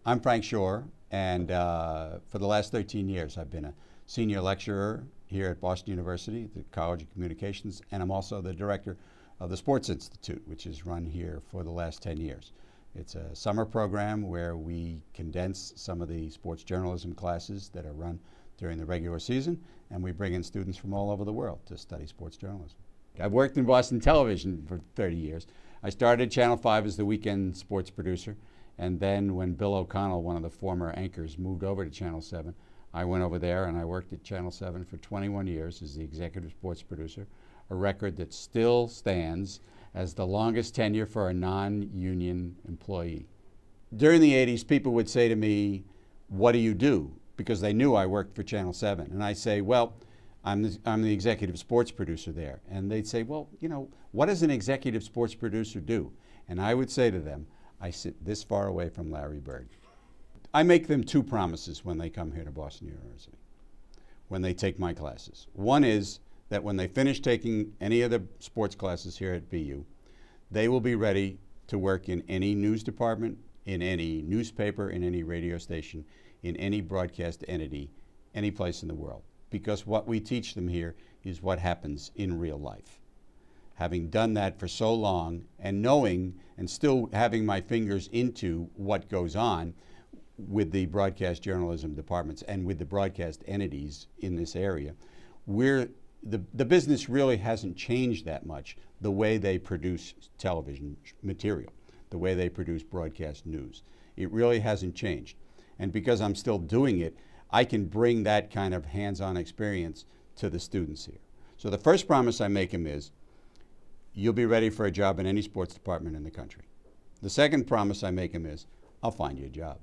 I'm Frank Shorr, and for the last 13 years I've been a senior lecturer here at Boston University, at the College of Communications, and I'm also the director of the Sports Institute, which is run here for the last 10 years. It's a summer program where we condense some of the sports journalism classes that are run during the regular season, and we bring in students from all over the world to study sports journalism. I've worked in Boston television for 30 years. I started at Channel 5 as the weekend sports producer, and then when Bill O'Connell, one of the former anchors, moved over to Channel 7, I went over there and I worked at Channel 7 for 21 years as the executive sports producer, a record that still stands as the longest tenure for a non-union employee. During the 80s, people would say to me, "What do you do?" Because they knew I worked for Channel 7. And I say, "Well, I'm the executive sports producer there." And they'd say, "Well, you know, what does an executive sports producer do?" And I would say to them, "I sit this far away from Larry Bird." I make them two promises when they come here to Boston University, when they take my classes. One is that when they finish taking any of the sports classes here at BU, they will be ready to work in any news department, in any newspaper, in any radio station, in any broadcast entity, any place in the world. Because what we teach them here is what happens in real life. Having done that for so long and knowing and still having my fingers into what goes on with the broadcast journalism departments and with the broadcast entities in this area, the business really hasn't changed that much, the way they produce television material, the way they produce broadcast news. It really hasn't changed. And because I'm still doing it, I can bring that kind of hands-on experience to the students here. So the first promise I make them is, you'll be ready for a job in any sports department in the country. The second promise I make them is, I'll find you a job.